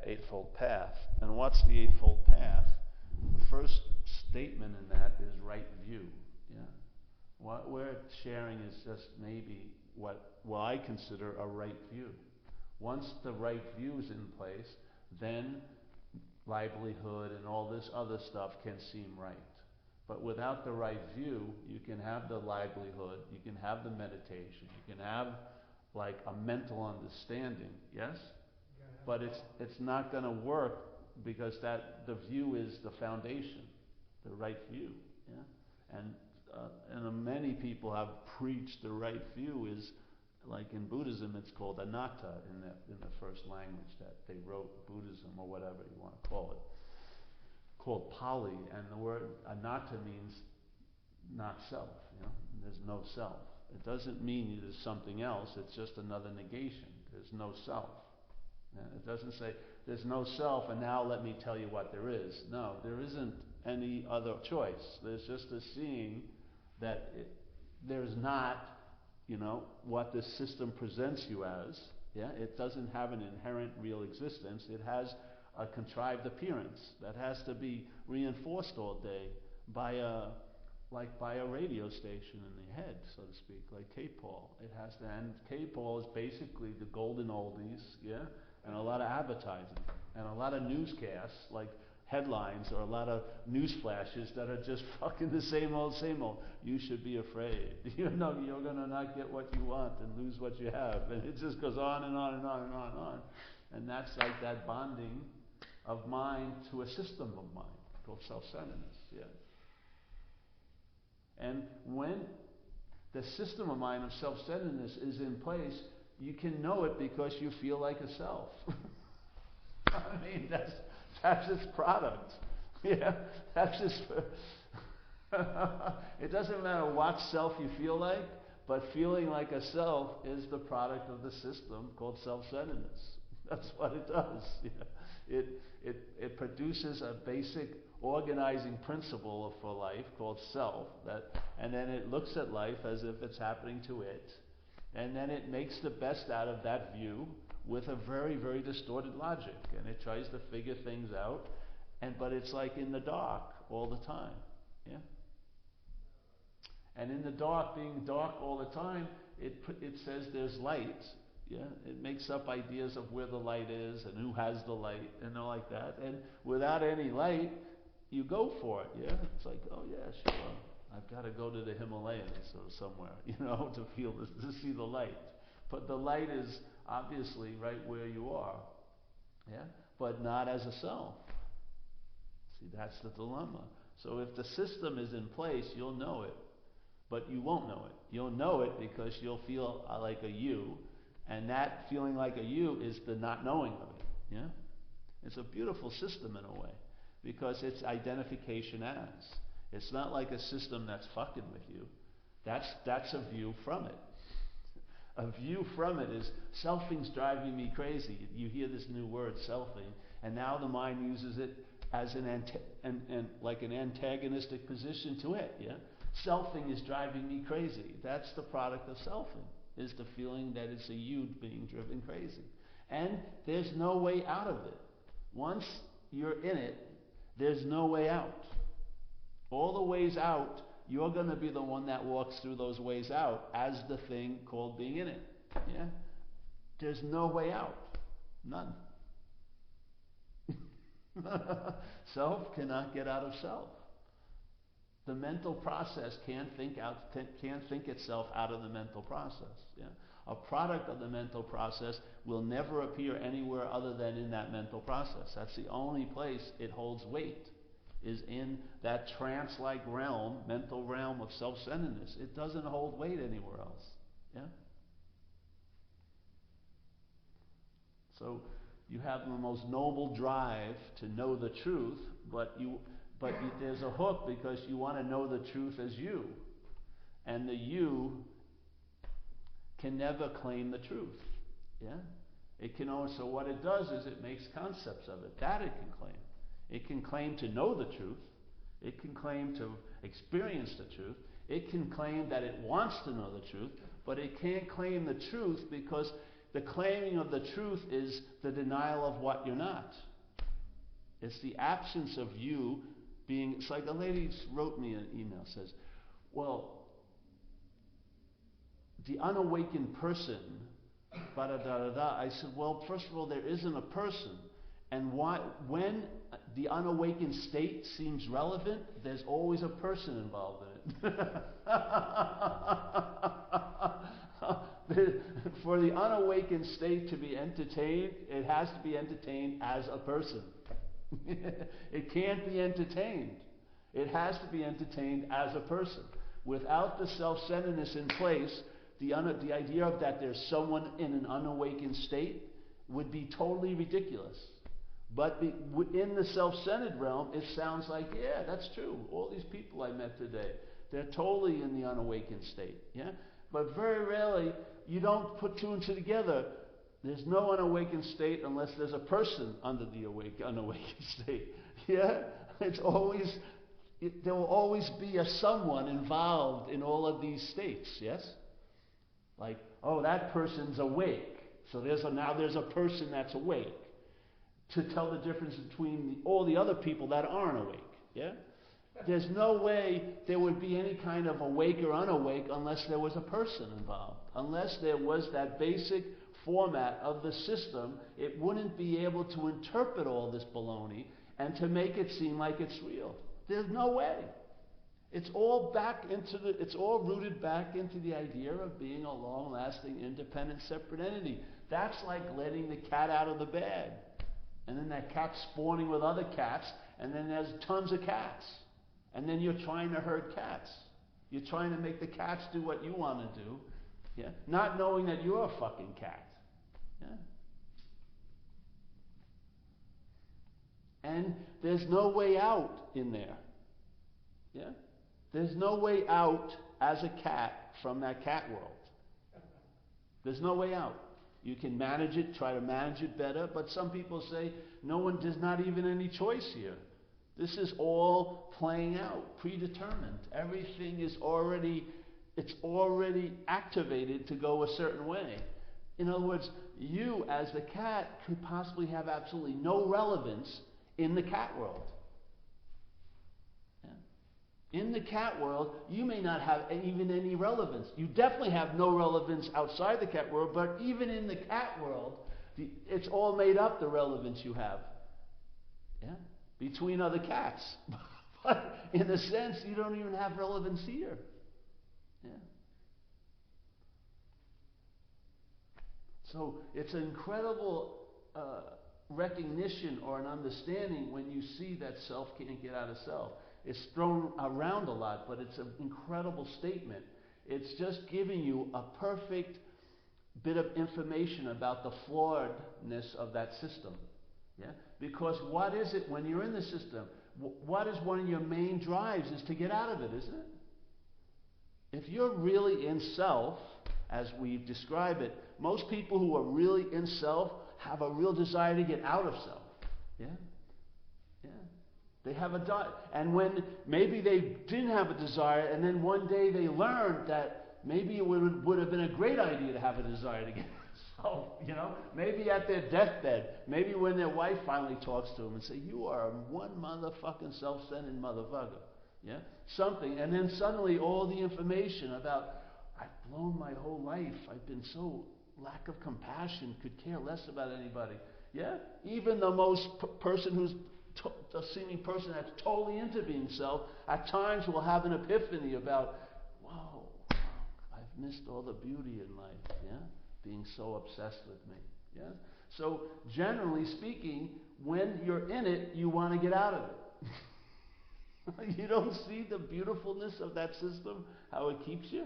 Eightfold Path. And what's the Eightfold Path? The first statement in that is right view. Yeah, what we're sharing is just maybe what I consider a right view. Once the right view is in place, then livelihood and all this other stuff can seem right. But without the right view, you can have the livelihood, you can have the meditation, you can have like a mental understanding, yes? But it's not going to work because that the view is the foundation, the right view, yeah? And many people have preached the right view is, like in Buddhism, it's called anatta in the first language that they wrote Buddhism or whatever you want to call it, called Pali, and the word anatta means not self. You know, there's no self. It doesn't mean there's something else. It's just another negation. There's no self. It doesn't say there's no self, and now let me tell you what there is. No, there isn't any other choice. There's just a seeing that there's not, you know, what this system presents you as. Yeah, it doesn't have an inherent real existence. It has a contrived appearance that has to be reinforced all day by a radio station in the head, so to speak, like K-Paul. It has to, and K-Paul is basically the golden oldies, yeah, and a lot of advertising and a lot of newscasts, like headlines or a lot of news flashes that are just fucking the same old, same old. You should be afraid. You know, you're gonna not get what you want and lose what you have, and it just goes on and on and on and on and on. And that's like that bonding of mind to a system of mind called self-centeredness. Yeah. And when the system of mind of self-centeredness is in place, you can know it because you feel like a self. I mean, that's its product. Yeah, that's its. It doesn't matter what self you feel like, but feeling like a self is the product of the system called self-centeredness. That's what it does. Yeah. It produces a basic organizing principle for life called self, and then it looks at life as if it's happening to it, and then it makes the best out of that view with a very, very distorted logic, and it tries to figure things out, but it's like in the dark all the time, yeah. And in the dark, being dark all the time, it says there's light. Yeah, it makes up ideas of where the light is and who has the light and all like that. And without any light, you go for it. Yeah, it's like, oh yeah, sure, I've got to go to the Himalayas or somewhere, you know, to see the light. But the light is obviously right where you are. Yeah, but not as a self. See, that's the dilemma. So if the system is in place, you'll know it, but you won't know it. You'll know it because you'll feel like a you. And that feeling like a you is the not knowing of it. Yeah? It's a beautiful system in a way, because it's identification as. It's not like a system that's fucking with you. That's a view from it. A view from it is selfing's driving me crazy. You hear this new word, selfing, and now the mind uses it as like an antagonistic position to it. Yeah? Selfing is driving me crazy. That's the product of selfing. Is the feeling that it's a you being driven crazy. And there's no way out of it. Once you're in it, there's no way out. All the ways out, you're going to be the one that walks through those ways out as the thing called being in it. Yeah? There's no way out. None. Self cannot get out of self. The mental process can't think itself out of the mental process. Yeah? A product of the mental process will never appear anywhere other than in that mental process. That's the only place it holds weight, is in that trance-like realm, mental realm of self-centeredness. It doesn't hold weight anywhere else. Yeah? So you have the most noble drive to know the truth, but there's a hook because you want to know the truth as you. And the you can never claim the truth. Yeah? It can only, so what it does is it makes concepts of it. That it can claim. It can claim to know the truth. It can claim to experience the truth. It can claim that it wants to know the truth, but it can't claim the truth because The claiming of the truth is the denial of what you're not. It's the absence of you being... It's like a lady wrote me an email, says, well, the unawakened person, da-da-da-da-da. I said, well, first of all, there isn't a person. And when the unawakened state seems relevant, there's always a person involved in it. For the unawakened state to be entertained, it has to be entertained as a person. It can't be entertained. It has to be entertained as a person. Without the self-centeredness in place, the idea of that there's someone in an unawakened state would be totally ridiculous. But in the self-centered realm, it sounds like, yeah, that's true. All these people I met today, they're totally in the unawakened state. Yeah? But very rarely, you don't put two and two together. There's no unawakened state unless there's a person under the unawakened state. Yeah? There will always be a someone involved in all of these states. Yes? Like, oh, that person's awake. So now there's a person that's awake to tell the difference between all the other people that aren't awake. Yeah? There's no way there would be any kind of awake or unawake unless there was a person involved. Unless there was that basic format of the system, it wouldn't be able to interpret all this baloney and to make it seem like it's real. There's no way. It's all rooted back into the idea of being a long-lasting, independent, separate entity. That's like letting the cat out of the bag. And then that cat's spawning with other cats, and then there's tons of cats. And then you're trying to herd cats. You're trying to make the cats do what you want to do, yeah? Not knowing that you're a fucking cat. Yeah? And there's no way out in there. Yeah? There's no way out as a cat from that cat world. There's no way out. You can manage it, try to manage it better, but some people say, there's not even any choice here. This is all playing out, predetermined. Everything is already activated to go a certain way. In other words, you as the cat could possibly have absolutely no relevance in the cat world. In the cat world, you may not have even any relevance. You definitely have no relevance outside the cat world, but even in the cat world, it's all made up, the relevance you have. Yeah? Between other cats. But in a sense, you don't even have relevance here. Yeah? So it's an incredible recognition or an understanding when you see that self can't get out of self. It's thrown around a lot, but it's an incredible statement. It's just giving you a perfect bit of information about the flawedness of that system. Yeah? Because what is it when you're in the system? What is one of your main drives is to get out of it, isn't it? If you're really in self, as we describe it, most people who are really in self have a real desire to get out of self. Yeah? Yeah. They have a desire. And when maybe they didn't have a desire, and then one day they learned that maybe it would have been a great idea to have a desire to get out. Maybe at their deathbed, maybe when their wife finally talks to them and say, "You are one motherfucking self-centered motherfucker." Yeah? Something. And then suddenly all the information about, I've blown my whole life. I've been so lack of compassion, could care less about anybody. Yeah? Even the most person who's a seeming person that's totally into being self, at times will have an epiphany about, whoa, I've missed all the beauty in life, yeah? Being so obsessed with me, yeah? So, generally speaking, when you're in it, you want to get out of it. You don't see the beautifulness of that system, how it keeps you?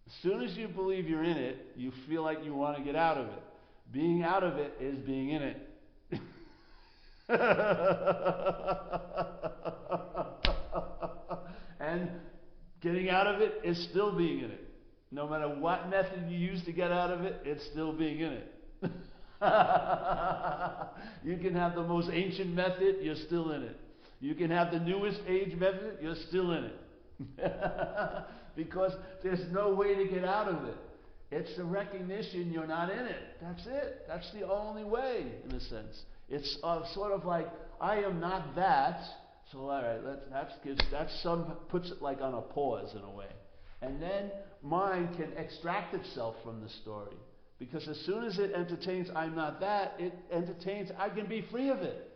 As soon as you believe you're in it, you feel like you want to get out of it. Being out of it is being in it. And getting out of it is still being in it. No matter what method you use to get out of it, it's still being in it. You can have the most ancient method, you're still in it. You can have the newest age method, you're still in it. Because there's no way to get out of it. It's the recognition you're not in it. That's it. That's the only way, in a sense. It's sort of like, I am not that. So all right, puts it like on a pause in a way. And then mind can extract itself from the story. Because as soon as it entertains, I'm not that, it entertains, I can be free of it.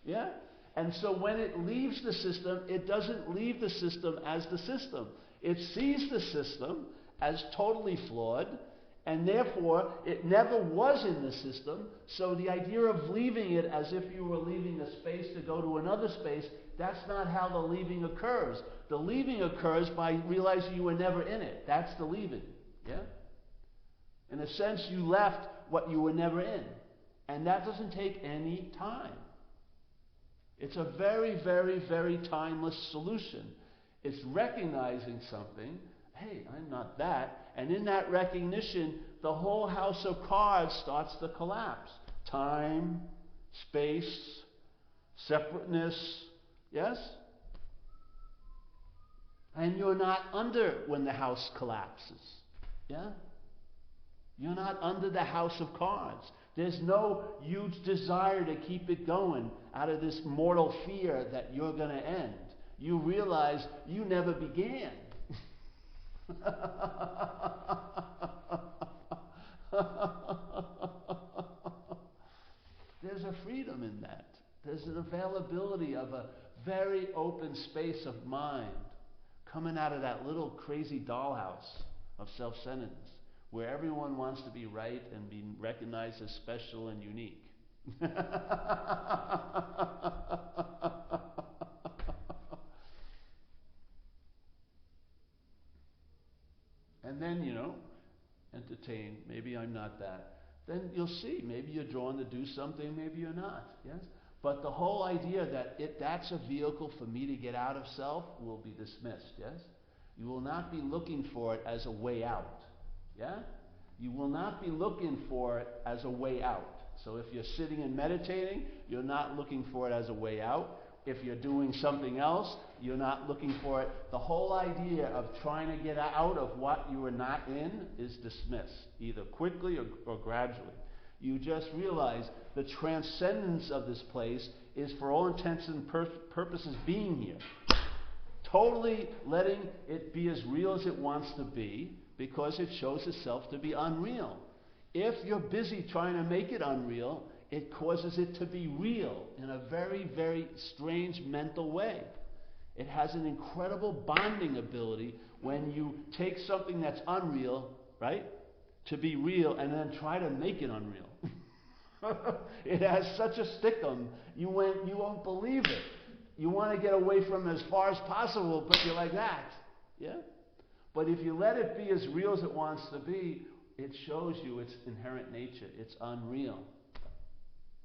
Yeah? And so when it leaves the system, it doesn't leave the system as the system. It sees the system as totally flawed, and therefore it never was in the system. So the idea of leaving it as if you were leaving a space to go to another space, that's not how the leaving occurs. The leaving occurs by realizing you were never in it. That's the leaving. Yeah? In a sense, you left what you were never in. And that doesn't take any time. It's a very, very, very timeless solution. It's recognizing something. Hey, I'm not that. And in that recognition, the whole house of cards starts to collapse. Time, space, separateness. Yes? And you're not under when the house collapses. Yeah? You're not under the house of cards. There's no huge desire to keep it going out of this mortal fear that you're going to end. You realize you never began. There's a freedom in that. There's an availability of a very open space of mind coming out of that little crazy dollhouse of self-centeredness, where everyone wants to be right and be recognized as special and unique. And then, entertain, maybe I'm not that. Then you'll see, maybe you're drawn to do something, maybe you're not, yes? But the whole idea that that's a vehicle for me to get out of self will be dismissed, yes? You will not be looking for it as a way out, yeah? You will not be looking for it as a way out. So if you're sitting and meditating, you're not looking for it as a way out. If you're doing something else, you're not looking for it. The whole idea of trying to get out of what you are not in is dismissed, either quickly or gradually. You just realize the transcendence of this place is, for all intents and purposes, being here. Totally letting it be as real as it wants to be, because it shows itself to be unreal. If you're busy trying to make it unreal, it causes it to be real in a very, very strange mental way. It has an incredible bonding ability when you take something that's unreal, right, to be real, and then try to make it unreal. It has such a stickum, you won't believe it. You want to get away from it as far as possible, but you're like that. Yeah? But if you let it be as real as it wants to be, it shows you its inherent nature. It's unreal.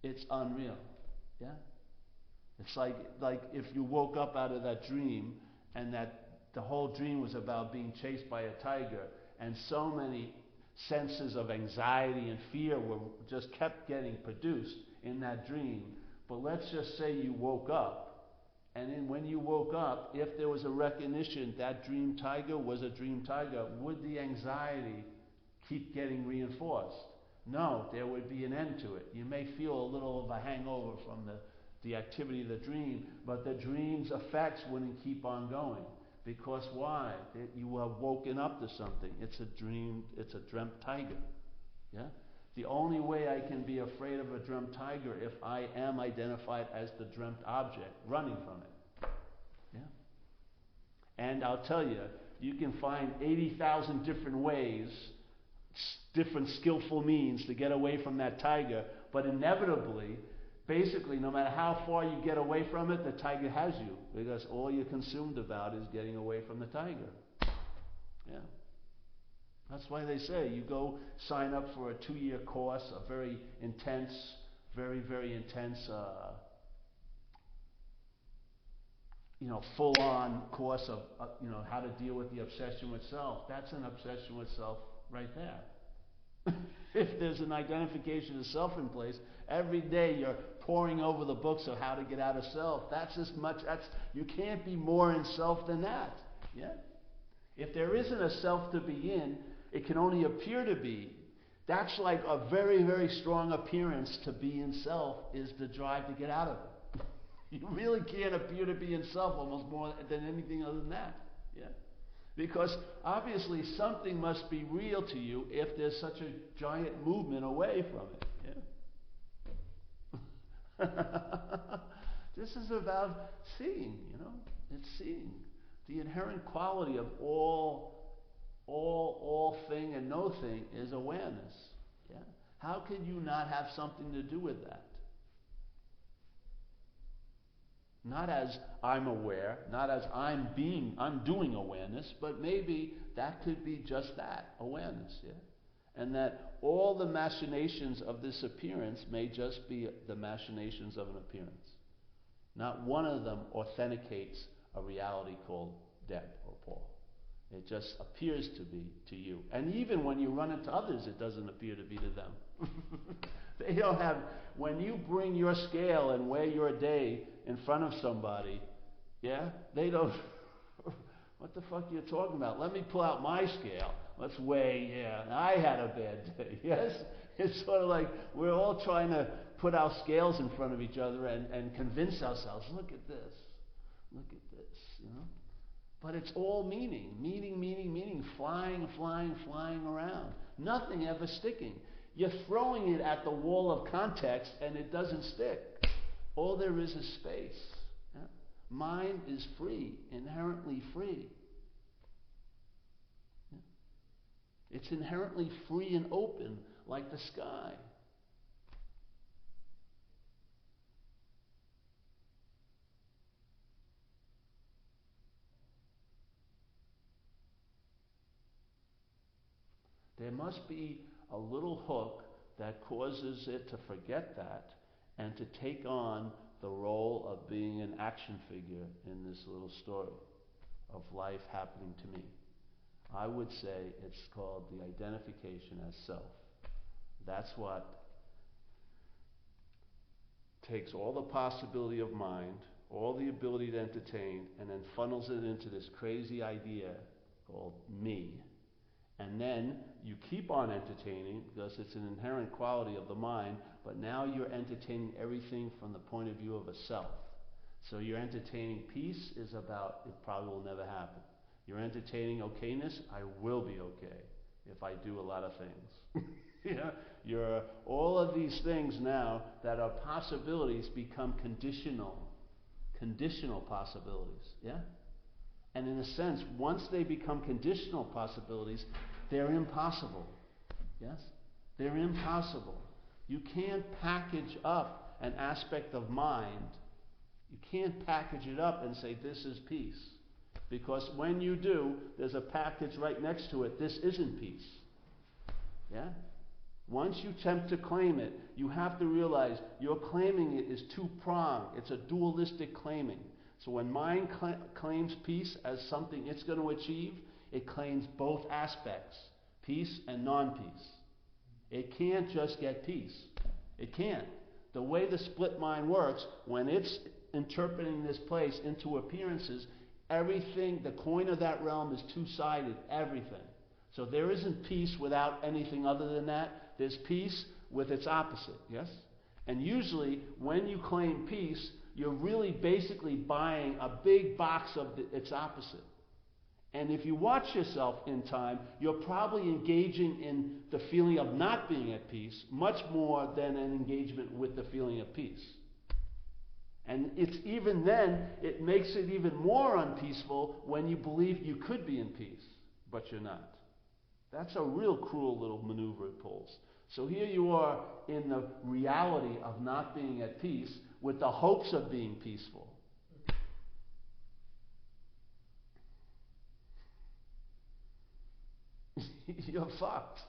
It's unreal. Yeah? It's like if you woke up out of that dream, and that the whole dream was about being chased by a tiger, and so many senses of anxiety and fear were just kept getting produced in that dream. But let's just say you woke up. And then when you woke up, if there was a recognition that dream tiger was a dream tiger, would the anxiety keep getting reinforced? No, there would be an end to it. You may feel a little of a hangover from the activity of the dream, but the dream's effects wouldn't keep on going. Because why? You have woken up to something. It's a dream, it's a dreamt tiger. Yeah? The only way I can be afraid of a dreamt tiger if I am identified as the dreamt object, running from it. Yeah? And I'll tell you, you can find 80,000 different ways, different skillful means to get away from that tiger, but inevitably, basically, no matter how far you get away from it, the tiger has you, because all you're consumed about is getting away from the tiger. Yeah. That's why they say you go sign up for a 2-year course, a very intense, very, very intense, full-on course of, how to deal with the obsession with self. That's an obsession with self right there. If there's an identification of self in place, every day you're poring over the books of how to get out of self. You can't be more in self than that. Yeah? If there isn't a self to be in, It can only appear to be. That's like a very, very strong appearance to be in self, is the drive to get out of it. You really can't appear to be in self almost more than anything other than that. Yeah? Because obviously something must be real to you if there's such a giant movement away from it. Yeah? This is about seeing, It's seeing. The inherent quality of all thing and no thing is awareness. Yeah? How can you not have something to do with that? Not as I'm aware, not as I'm doing awareness, but maybe that could be just that, awareness, yeah? And that all the machinations of this appearance may just be the machinations of an appearance. Not one of them authenticates a reality called Deb or Paul. It just appears to be to you. And even when you run into others, it doesn't appear to be to them. They don't have, when you bring your scale and weigh your day in front of somebody, yeah, they don't, what the fuck are you talking about? Let me pull out my scale. Let's weigh, yeah, I had a bad day, yes? It's sort of like we're all trying to put our scales in front of each other and convince ourselves, look at this, But it's all meaning, flying around. Nothing ever sticking. You're throwing it at the wall of context and it doesn't stick. All there is space. Yeah? Mind is free, inherently free. Yeah? It's inherently free and open like the sky. There must be a little hook that causes it to forget that and to take on the role of being an action figure in this little story of life happening to me. I would say it's called the identification as self. That's what takes all the possibility of mind, all the ability to entertain, and then funnels it into this crazy idea called me. And then you keep on entertaining because it's an inherent quality of the mind, but now you're entertaining everything from the point of view of a self. So you're entertaining peace is about it probably will never happen. You're entertaining okayness, I will be okay if I do a lot of things. Yeah? You're all of these things now that are possibilities become conditional possibilities. Yeah? And in a sense, once they become conditional possibilities, they're impossible. Yes? They're impossible. You can't package up an aspect of mind. You can't package it up and say, this is peace. Because when you do, there's a package right next to it, this isn't peace. Yeah? Once you attempt to claim it, you have to realize your claiming it is two-pronged. It's a dualistic claiming. So when mind claims peace as something it's going to achieve, it claims both aspects, peace and non-peace. It can't just get peace. It can't. The way the split mind works, when it's interpreting this place into appearances, everything, the coin of that realm is two-sided, everything. So there isn't peace without anything other than that. There's peace with its opposite, yes? And usually, when you claim peace, you're really basically buying a big box of its opposite. And if you watch yourself in time, you're probably engaging in the feeling of not being at peace much more than an engagement with the feeling of peace. And it's even then, it makes it even more unpeaceful when you believe you could be in peace, but you're not. That's a real cruel little maneuver it pulls. So here you are in the reality of not being at peace with the hopes of being peaceful. You're fucked,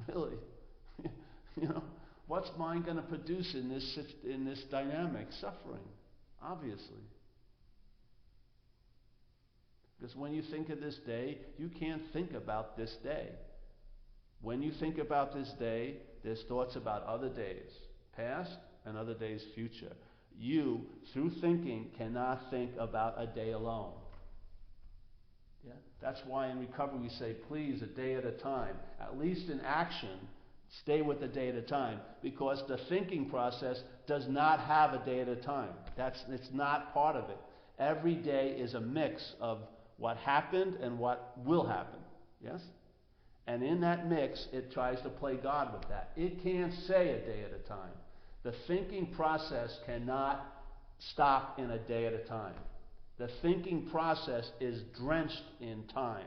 really. What's mind going to produce in this dynamic? Suffering, obviously. Because when you think of this day, you can't think about this day. When you think about this day, there's thoughts about other days, past and other days future. You, through thinking, cannot think about a day alone. Yeah? That's why in recovery we say, please, a day at a time. At least in action, stay with a day at a time, because the thinking process does not have a day at a time. It's not part of it. Every day is a mix of what happened and what will happen. Yes? And in that mix, it tries to play God with that. It can't say a day at a time. The thinking process cannot stop in a day at a time. The thinking process is drenched in time.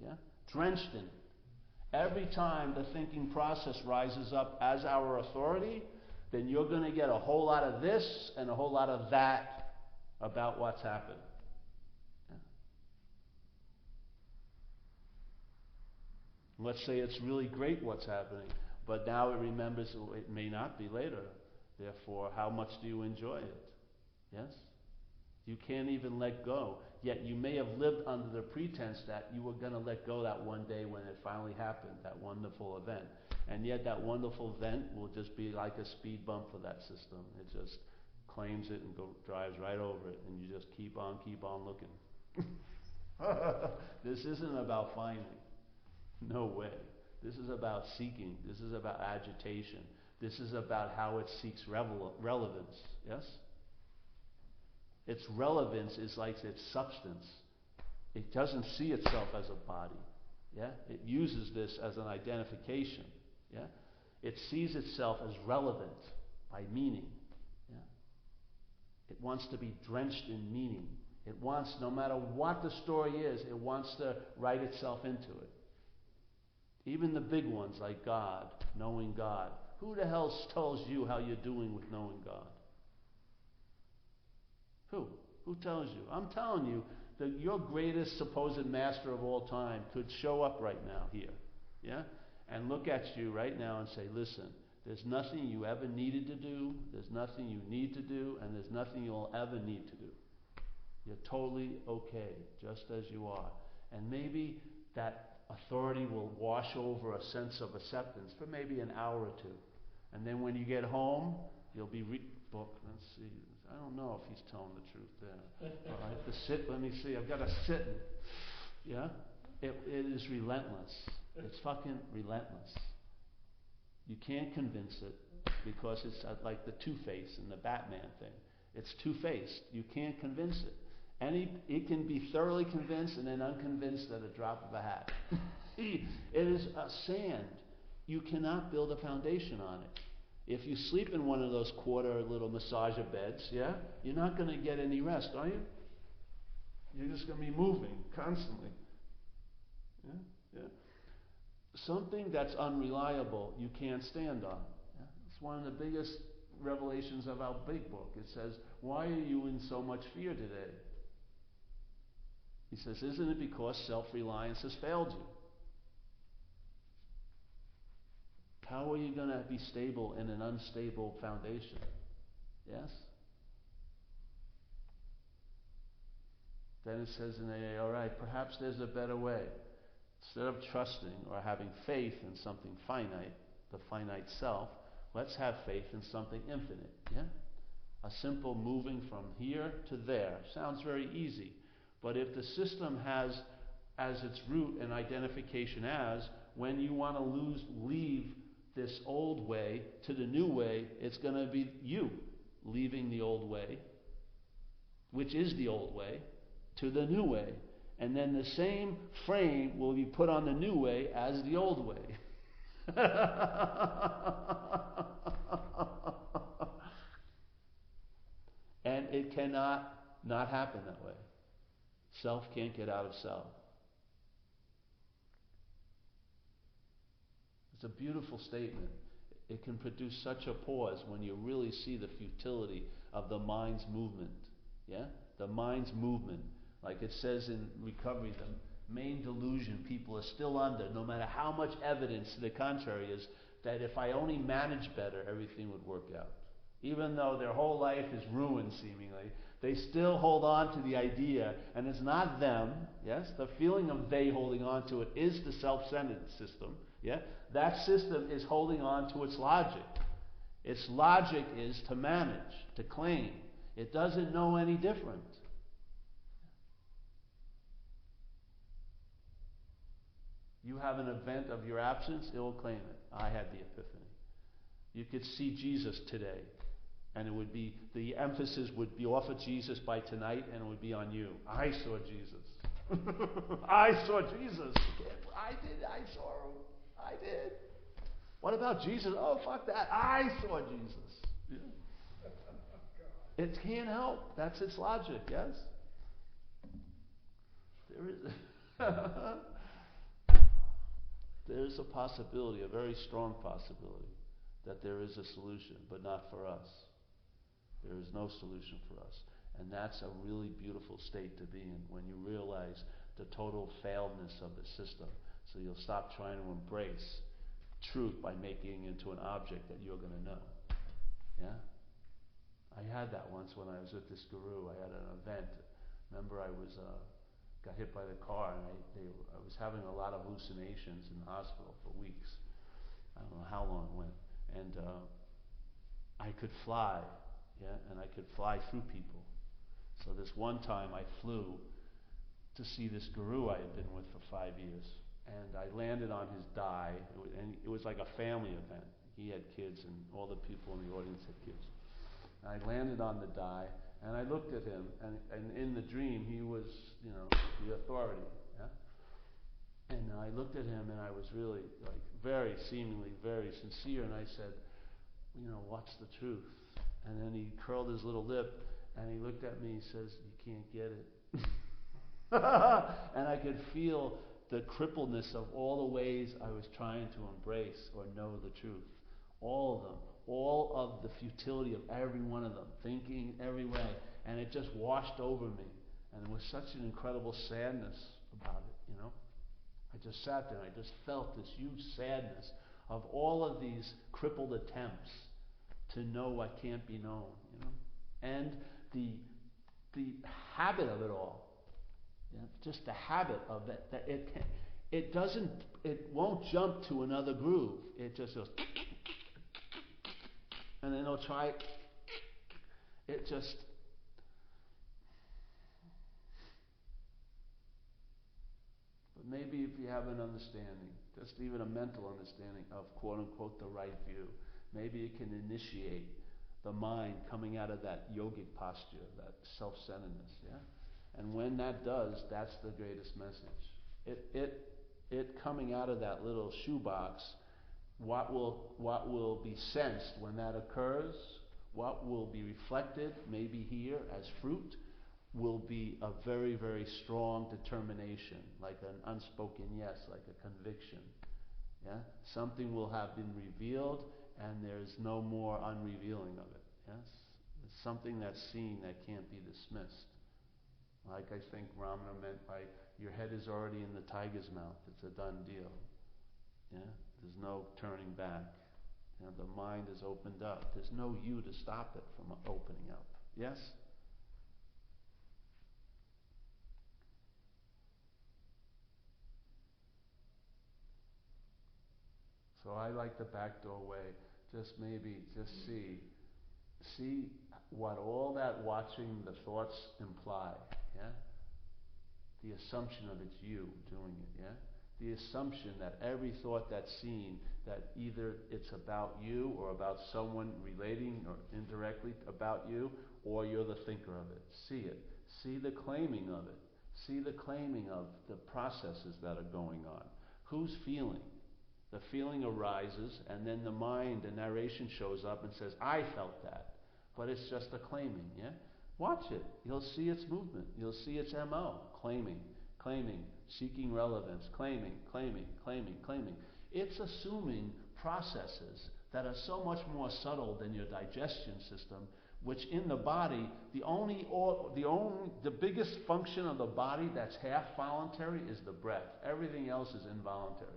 Yeah? Drenched in it. Every time the thinking process rises up as our authority, then you're going to get a whole lot of this and a whole lot of that about what's happened. Yeah? Let's say it's really great what's happening, but now it remembers it may not be later. Therefore, how much do you enjoy it? Yes? You can't even let go. Yet you may have lived under the pretense that you were going to let go that one day when it finally happened, that wonderful event. And yet that wonderful event will just be like a speed bump for that system. It just claims it and drives right over it, and you just keep on looking. This isn't about finding. No way. This is about seeking. This is about agitation. This is about how it seeks relevance. Yes? Its relevance is like its substance. It doesn't see itself as a body. Yeah? It uses this as an identification. Yeah? It sees itself as relevant by meaning. Yeah? It wants to be drenched in meaning. It wants, no matter what the story is, it wants to write itself into it. Even the big ones like God, knowing God. Who the hell tells you how you're doing with knowing God? Who? Who tells you? I'm telling you that your greatest supposed master of all time could show up right now here. Yeah? And look at you right now and say, listen, there's nothing you ever needed to do, there's nothing you need to do, and there's nothing you'll ever need to do. You're totally okay, just as you are. And maybe that authority will wash over a sense of acceptance for maybe an hour or two. And then when you get home, you'll be let's see. I don't know if he's telling the truth there. I have to sit. Let me see. I've got to sit. Yeah? It is relentless. It's fucking relentless. You can't convince it because it's like the Two-Face in the Batman thing. It's two-faced. You can't convince it. It can be thoroughly convinced and then unconvinced at a drop of a hat. It is a sand. You cannot build a foundation on it. If you sleep in one of those quarter little massager beds, yeah, you're not going to get any rest, are you? You're just going to be moving constantly. Yeah? Yeah. Something that's unreliable, you can't stand on. Yeah? It's one of the biggest revelations of our big book. It says, why are you in so much fear today? He says, isn't it because self-reliance has failed you? How are you going to be stable in an unstable foundation? Yes? Then it says in AA, all right, perhaps there's a better way. Instead of trusting or having faith in something finite, the finite self, let's have faith in something infinite. Yeah? A simple moving from here to there. Sounds very easy. But if the system has as its root and identification as, when you want to leave this old way to the new way, it's going to be you leaving the old way, which is the old way, to the new way. And then the same frame will be put on the new way as the old way. And it cannot not happen that way. Self can't get out of self. It's a beautiful statement. It can produce such a pause when you really see the futility of the mind's movement. Yeah? The mind's movement. Like it says in recovery, the main delusion people are still under, no matter how much evidence to the contrary is, that if I only manage better, everything would work out. Even though their whole life is ruined, seemingly, they still hold on to the idea, and it's not them, yes? The feeling of they holding on to it is the self-centered system, yeah? That system is holding on to its logic. Its logic is to manage, to claim. It doesn't know any different. You have an event of your absence, it will claim it. I had the epiphany. You could see Jesus today, and it would be, the emphasis would be off of Jesus by tonight, and it would be on you. I saw Jesus. I saw Jesus. I did. I saw him. I did. What about Jesus? Oh, fuck that. I saw Jesus. Yeah. It can't help. That's its logic, yes? There is a possibility, a very strong possibility, that there is a solution, but not for us. There is no solution for us. And that's a really beautiful state to be in, when you realize the total failedness of the system. So you'll stop trying to embrace truth by making it into an object that you're going to know. Yeah? I had that once when I was with this guru. I had an event. Remember, I was got hit by the car, and I was having a lot of hallucinations in the hospital for weeks. I don't know how long it went. And I could fly, yeah, and I could fly through people. So this one time I flew to see this guru I had been with for 5 years, and I landed on his dai, and it was like a family event. He had kids, and all the people in the audience had kids. And I landed on the dai, and I looked at him, and in the dream he was, you know, the authority. Yeah? And I looked at him, and I was really, like, seemingly very sincere, and I said, you know, what's the truth? And then he curled his little lip, and he looked at me, and he says, you can't get it. And I could feel the crippledness of all the ways I was trying to embrace or know the truth. All of them. All of the futility of every one of them. Thinking every way. And it just washed over me. And there was such an incredible sadness about it, you know. I just sat there and I just felt this huge sadness of all of these crippled attempts to know what can't be known, you know. And the habit of it all. You know, just the habit of it, that it won't jump to another groove. It just goes, and then it'll try. It just. But maybe if you have an understanding, just even a mental understanding of quote unquote the right view, maybe it can initiate the mind coming out of that yogic posture, that self-centeredness. Yeah. And when that does, that's the greatest message. It coming out of that little shoebox, what will be sensed when that occurs, what will be reflected, maybe here as fruit, will be a very, very strong determination, like an unspoken yes, like a conviction. Yeah? Something will have been revealed, and there's no more unrevealing of it. Yes? It's something that's seen that can't be dismissed. Like I think Ramana meant by, your head is already in the tiger's mouth. It's a done deal. Yeah? There's no turning back. You know, the mind is opened up. There's no you to stop it from opening up. Yes? So I like the back doorway. Just see what all that watching the thoughts imply. Yeah? The assumption of it's you doing it, yeah? The assumption that every thought that's seen, that either it's about you or about someone relating or indirectly about you, or you're the thinker of it. See it. See the claiming of it. See the claiming of the processes that are going on. Who's feeling? The feeling arises, and then the mind, the narration shows up and says, I felt that. But it's just a claiming, yeah? Watch it. You'll see its movement. You'll see its MO. Claiming, seeking relevance, claiming. It's assuming processes that are so much more subtle than your digestion system, which in the body, the biggest function of the body that's half voluntary is the breath. Everything else is involuntary.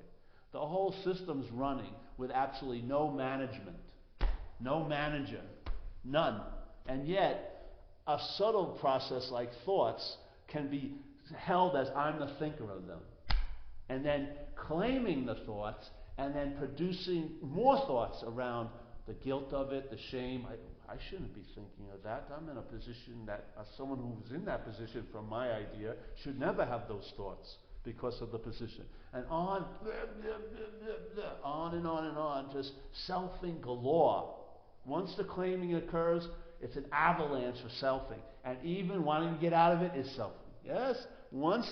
The whole system's running with absolutely no management, no manager, none. And yet, a subtle process like thoughts can be held as I'm the thinker of them. And then claiming the thoughts, and then producing more thoughts around the guilt of it, the shame. I shouldn't be thinking of that. I'm in a position that someone who's in that position, from my idea, should never have those thoughts. because of the position. And on, on and on and on, just selfing galore. Once the claiming occurs, it's an avalanche of selfing. And even wanting to get out of it is selfing. Yes? Once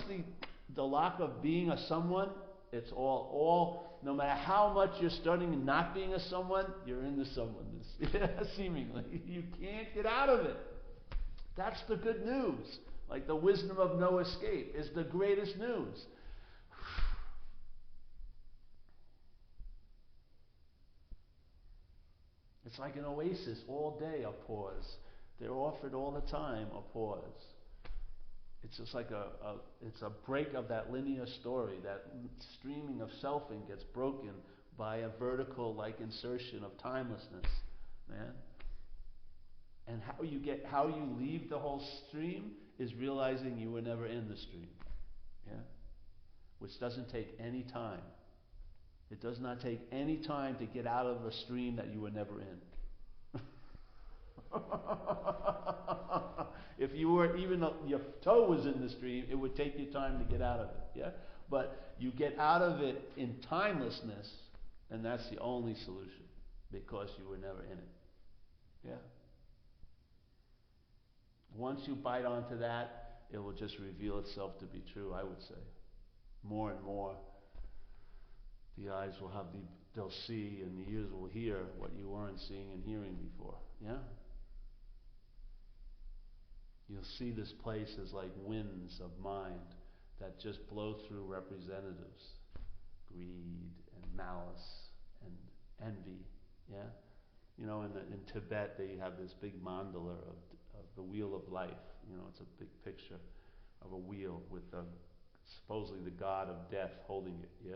the lack of being a someone, it's all, no matter how much you're studying not being a someone, you're in the somoneness. Seemingly. You can't get out of it. That's the good news. Like the wisdom of no escape is the greatest news. It's like an oasis all day, a pause. They're offered all the time, a pause. It's just like it's a break of that linear story. That streaming of selfing gets broken by a vertical like insertion of timelessness, man. And how you leave the whole stream is realizing you were never in the stream. Yeah? Which doesn't take any time. It does not take any time to get out of a stream that you were never in. If you were, even though your toe was in the stream, it would take you time to get out of it. Yeah? But you get out of it in timelessness, and that's the only solution, because you were never in it. Yeah? Once you bite onto that, it will just reveal itself to be true, I would say. More and more, the eyes will they'll see, and the ears will hear what you weren't seeing and hearing before. Yeah? You'll see this place as like winds of mind that just blow through representatives. Greed and malice and envy. Yeah? You know, in Tibet, they have this big mandala of the wheel of life. You know, it's a big picture of a wheel with supposedly the god of death holding it, yeah?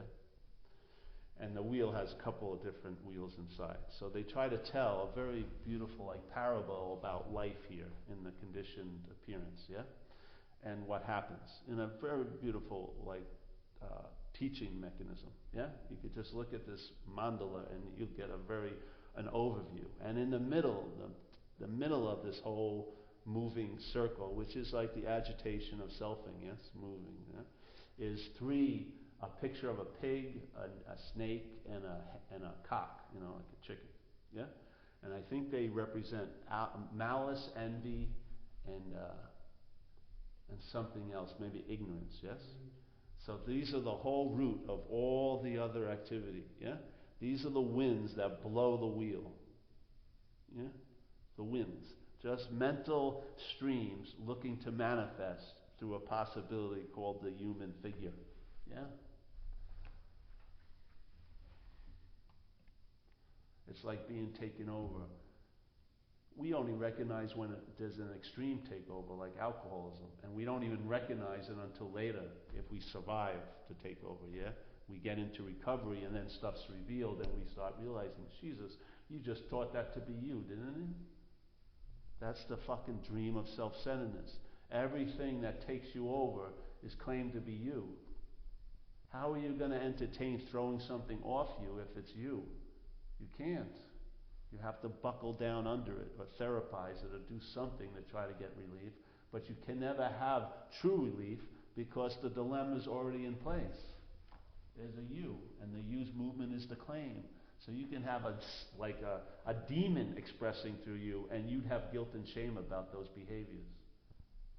And the wheel has a couple of different wheels inside. So they try to tell a very beautiful like parable about life here in the conditioned appearance, yeah? And what happens in a very beautiful like teaching mechanism, yeah? You could just look at this mandala and you'll get an overview. And in the middle, the middle of this whole moving circle, which is like the agitation of selfing, yes, moving, yeah, is a picture of a pig, a snake, and a cock, you know, like a chicken, yeah? And I think they represent malice, envy, and something else, maybe ignorance, yes? So these are the whole root of all the other activity, yeah? These are the winds that blow the wheel, yeah? The winds. Just mental streams looking to manifest through a possibility called the human figure, yeah? It's like being taken over. We only recognize when there's an extreme takeover, like alcoholism, and we don't even recognize it until later if we survive to take over, yeah? We get into recovery and then stuff's revealed and we start realizing, Jesus, you just taught that to be you, didn't it? That's the fucking dream of self-centeredness. Everything that takes you over is claimed to be you. How are you going to entertain throwing something off you if it's you? You can't. You have to buckle down under it or therapize it or do something to try to get relief. But you can never have true relief because the dilemma is already in place. There's a you, and the you's movement is the claim. So you can have a demon expressing through you, and you'd have guilt and shame about those behaviors.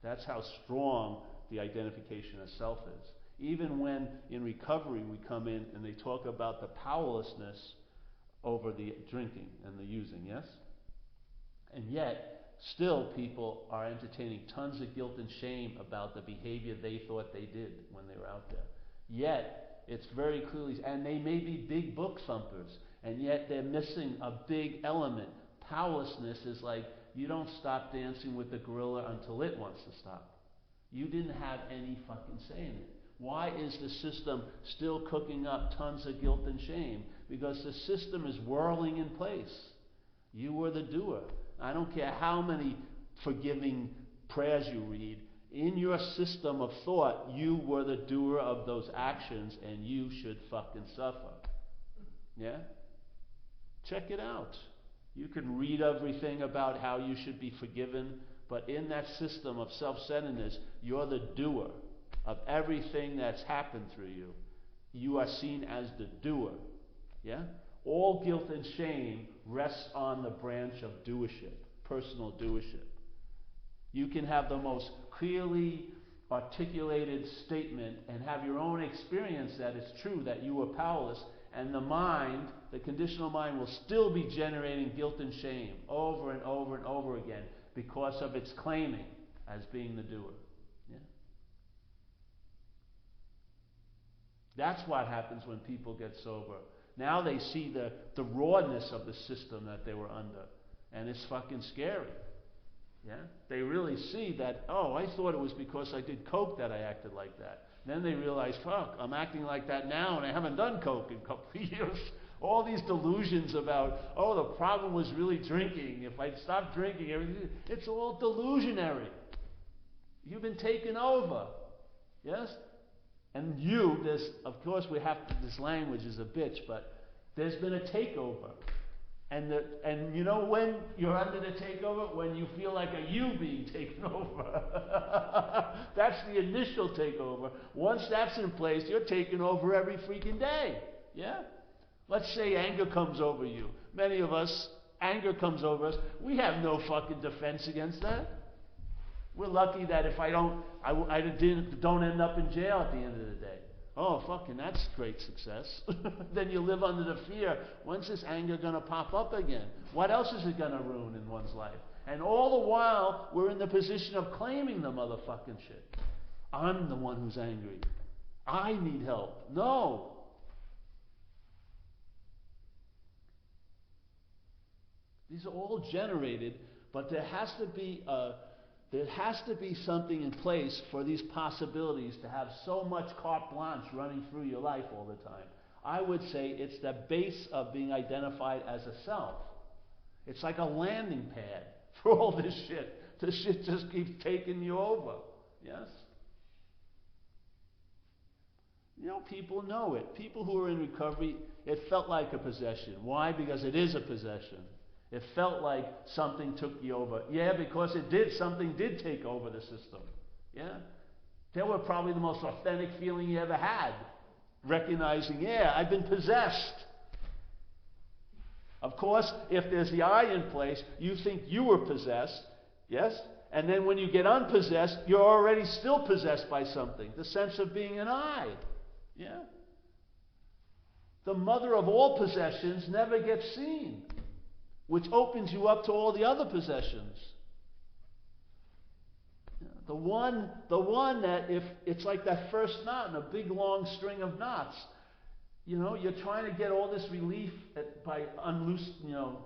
That's how strong the identification of self is. Even when in recovery we come in and they talk about the powerlessness over the drinking and the using, yes? And yet, still people are entertaining tons of guilt and shame about the behavior they thought they did when they were out there. Yet, it's very clearly, and they may be big book thumpers, and yet they're missing a big element. Powerlessness is like, you don't stop dancing with the gorilla until it wants to stop. You didn't have any fucking say in it. Why is the system still cooking up tons of guilt and shame? Because the system is whirling in place. You were the doer. I don't care how many forgiving prayers you read. In your system of thought, you were the doer of those actions, and you should fucking suffer. Yeah? Check it out. You can read everything about how you should be forgiven, but in that system of self-centeredness, you're the doer. of everything that's happened through you, you are seen as the doer. Yeah? All guilt and shame rests on the branch of doership, personal doership. You can have the most clearly articulated statement and have your own experience that it's true that you were powerless, and the mind, the conditional mind, will still be generating guilt and shame over and over and over again because of its claiming as being the doer. Yeah? That's what happens when people get sober. Now they see the rawness of the system that they were under, and it's fucking scary. Yeah? They really see that, oh, I thought it was because I did coke that I acted like that. Then they realize, fuck, I'm acting like that now and I haven't done coke in a couple of years. All these delusions about, oh, the problem was really drinking. If I'd stopped drinking, everything, it's all delusionary. You've been taken over. Yes? And of course this language is a bitch, but there's been a takeover. And you know when you're under the takeover? When you feel like a you being taken over. That's the initial takeover. Once that's in place, you're taken over every freaking day. Yeah? Let's say anger comes over you. Many of us, anger comes over us. We have no fucking defense against that. We're lucky that if I don't end up in jail at the end of the day. Oh, fucking, that's great success. Then you live under the fear. When's this anger going to pop up again? What else is it going to ruin in one's life? And all the while, we're in the position of claiming the motherfucking shit. I'm the one who's angry. I need help. No. These are all generated, but there has to be something in place for these possibilities to have so much carte blanche running through your life all the time. I would say it's the base of being identified as a self. It's like a landing pad for all this shit. This shit just keeps taking you over. Yes? You know, people know it. People who are in recovery, it felt like a possession. Why? Because it is a possession. It felt like something took you over. Yeah, because it did. Something did take over the system. Yeah? They were probably the most authentic feeling you ever had. Recognizing, yeah, I've been possessed. Of course, if there's the I in place, you think you were possessed. Yes? And then when you get unpossessed, you're already still possessed by something. The sense of being an I. Yeah? The mother of all possessions never gets seen, which opens you up to all the other possessions. The one that if it's like that first knot in a big long string of knots, you know, you're trying to get all this relief by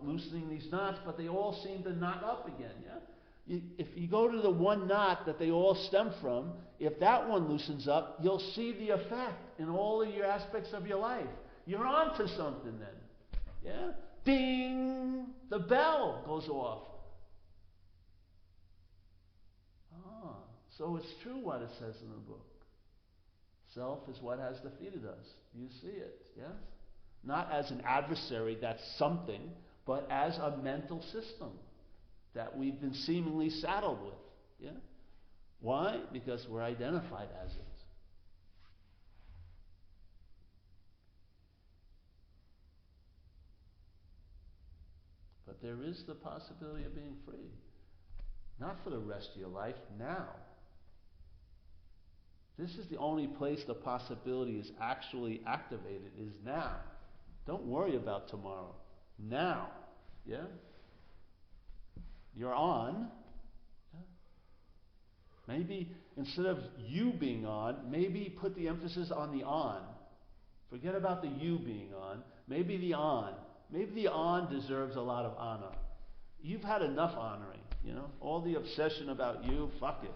loosening these knots, but they all seem to knot up again. Yeah. If you go to the one knot that they all stem from, if that one loosens up, you'll see the effect in all of your aspects of your life. You're on to something then. Yeah. Ding! The bell goes off. Ah, so it's true what it says in the book. Self is what has defeated us. You see it, yes? Not as an adversary that's something, but as a mental system that we've been seemingly saddled with. Yeah? Why? Because we're identified as it. But there is the possibility of being free. Not for the rest of your life, now. This is the only place the possibility is actually activated, is now. Don't worry about tomorrow. Now. Yeah? You're on. Yeah? Maybe instead of you being on, maybe put the emphasis on the on. Forget about the you being on. Maybe the on. Maybe the on deserves a lot of honor. You've had enough honoring, you know? All the obsession about you, fuck it.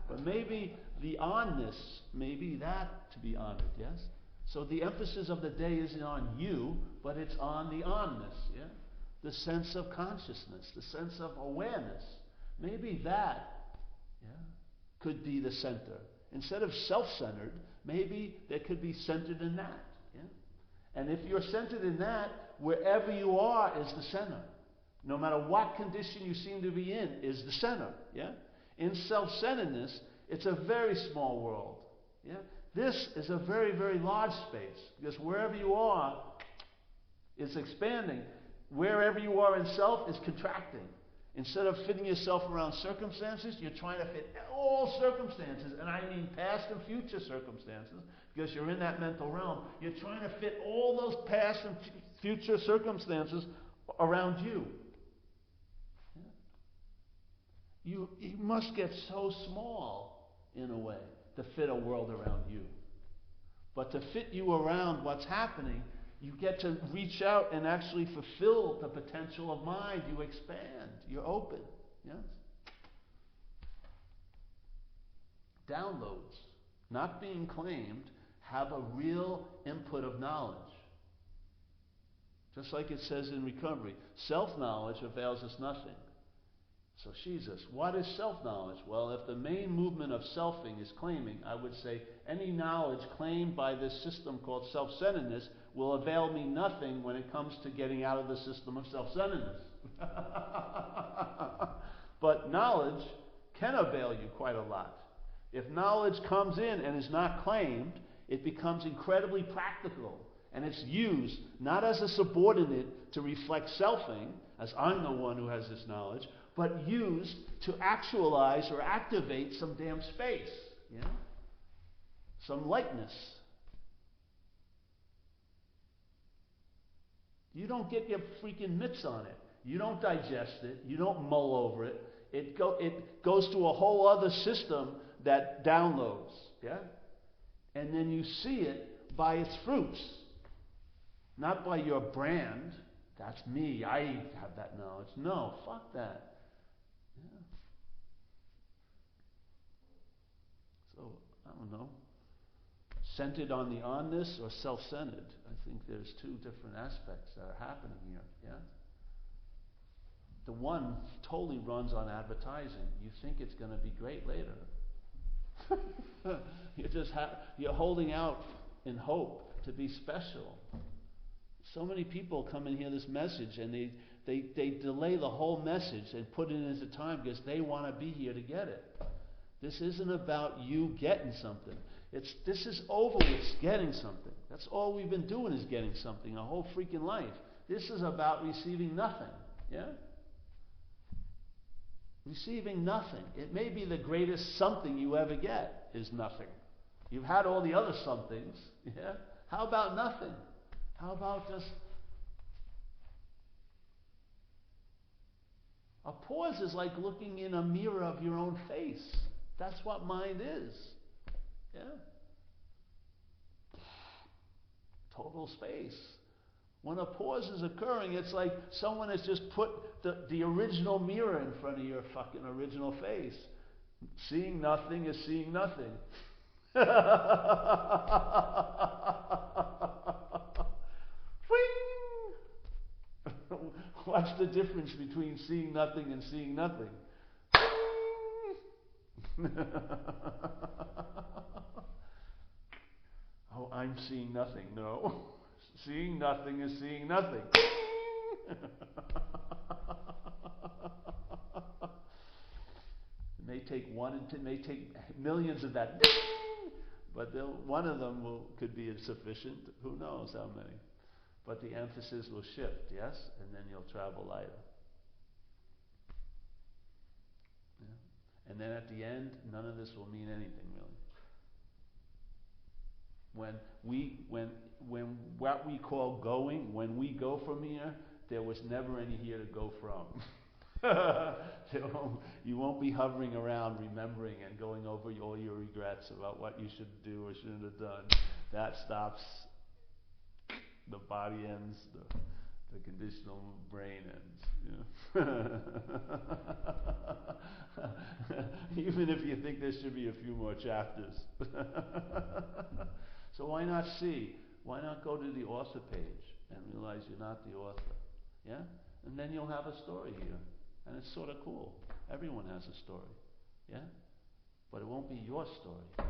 But maybe the onness, maybe that to be honored, yes? So the emphasis of the day isn't on you, but it's on the onness, yeah? The sense of consciousness, the sense of awareness. Maybe that, yeah, could be the center. Instead of self-centered, maybe that could be centered in that, yeah? And if you're centered in that, wherever you are is the center. No matter what condition you seem to be in is the center. Yeah? In self-centeredness, it's a very small world. Yeah? This is a very, very large space, because wherever you are, it's expanding. Wherever you are in self is contracting. Instead of fitting yourself around circumstances, you're trying to fit all circumstances, and I mean past and future circumstances, because you're in that mental realm. You're trying to fit all those past and future circumstances around you. You must get so small, in a way, to fit a world around you. But to fit you around what's happening, you get to reach out and actually fulfill the potential of mind. You expand. You're open. Yes? Downloads, not being claimed, have a real input of knowledge. Just like it says in recovery, self-knowledge avails us nothing. So Jesus, what is self-knowledge? Well, if the main movement of selfing is claiming, I would say any knowledge claimed by this system called self-centeredness will avail me nothing when it comes to getting out of the system of self-centeredness. But knowledge can avail you quite a lot. If knowledge comes in and is not claimed, it becomes incredibly practical. And it's used not as a subordinate to reflect selfing, as I'm the one who has this knowledge, but used to actualize or activate some damn space, you know? Some lightness. You don't get your freaking mitts on it. You don't digest it. You don't mull over it. It goes to a whole other system that downloads, yeah? And then you see it by its fruits, not by your brand. That's me. I have that knowledge. No, fuck that. Yeah. So, I don't know. Centered on the onness or self-centered? I think there's two different aspects that are happening here. Yeah. The one totally runs on advertising. You think it's going to be great later. You're holding out in hope to be special. So many people come and hear this message and they delay the whole message and put it into time because they want to be here to get it. This isn't about you getting something. This is over with getting something. That's all we've been doing is getting something, our whole freaking life. This is about receiving nothing. Yeah? Receiving nothing. It may be the greatest something you ever get is nothing. You've had all the other somethings. Yeah? How about nothing? How about just a pause is like looking in a mirror of your own face. That's what mind is. Yeah? Total space. When a pause is occurring, it's like someone has just put the original mirror in front of your fucking original face. Seeing nothing is seeing nothing. What's the difference between seeing nothing and seeing nothing? Oh, I'm seeing nothing. No. Seeing nothing is seeing nothing. It may take it may take millions of that, but one of them could be sufficient. Who knows how many? But the emphasis will shift, yes? And then you'll travel lighter. Yeah? And then at the end, none of this will mean anything, really. When what we call going, when we go from here, there was never any here to go from. You won't be hovering around remembering and going over all your regrets about what you should do or shouldn't have done. That stops. The body ends, the conditional brain ends. You know? Even if you think there should be a few more chapters. So why not see? Why not go to the author page and realize you're not the author? Yeah? And then you'll have a story here. And it's sort of cool. Everyone has a story. Yeah? But it won't be your story.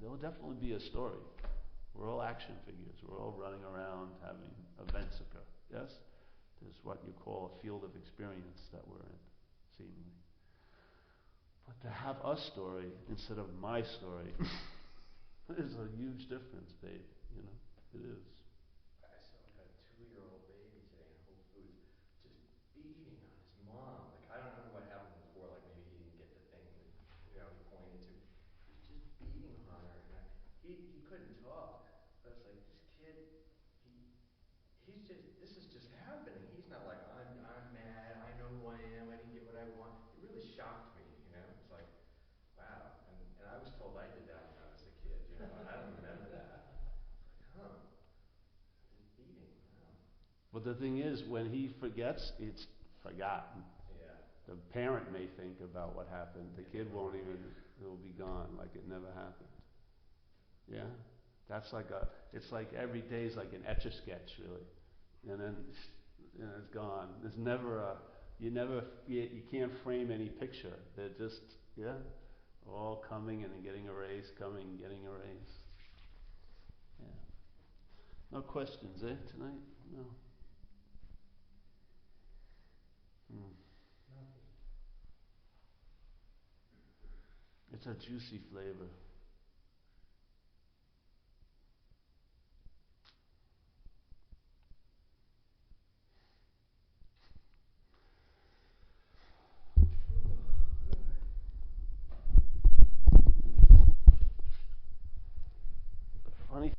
There'll definitely be a story. We're all action figures. We're all running around having events occur. Yes? There's what you call a field of experience that we're in, seemingly. But to have a story instead of my story is a huge difference, babe. You know, it is. I saw like a 2-year-old baby today in Whole Foods just beating on his mom. Like, I don't know what happened before, like maybe he didn't get the thing that, he pointed to. He's just beating on her. And he couldn't talk. But it's like, this kid, this is just happening. He's not like, I'm mad, I know who I am, I didn't get what I want. It really shocked me, It's like, wow. And I was told I did that when I was a kid, and I don't remember that. It's like, just beating, wow. But the thing is, when he forgets, it's forgotten. Yeah. The parent may think about what happened. The kid won't even, it'll be gone like it never happened. Yeah? That's like it's like every day's like an Etch-a-Sketch, really. And then it's gone. There's never you can't frame any picture. They're just, all coming and then getting erased, coming and getting erased. Yeah. No questions, tonight? No. It's a juicy flavor.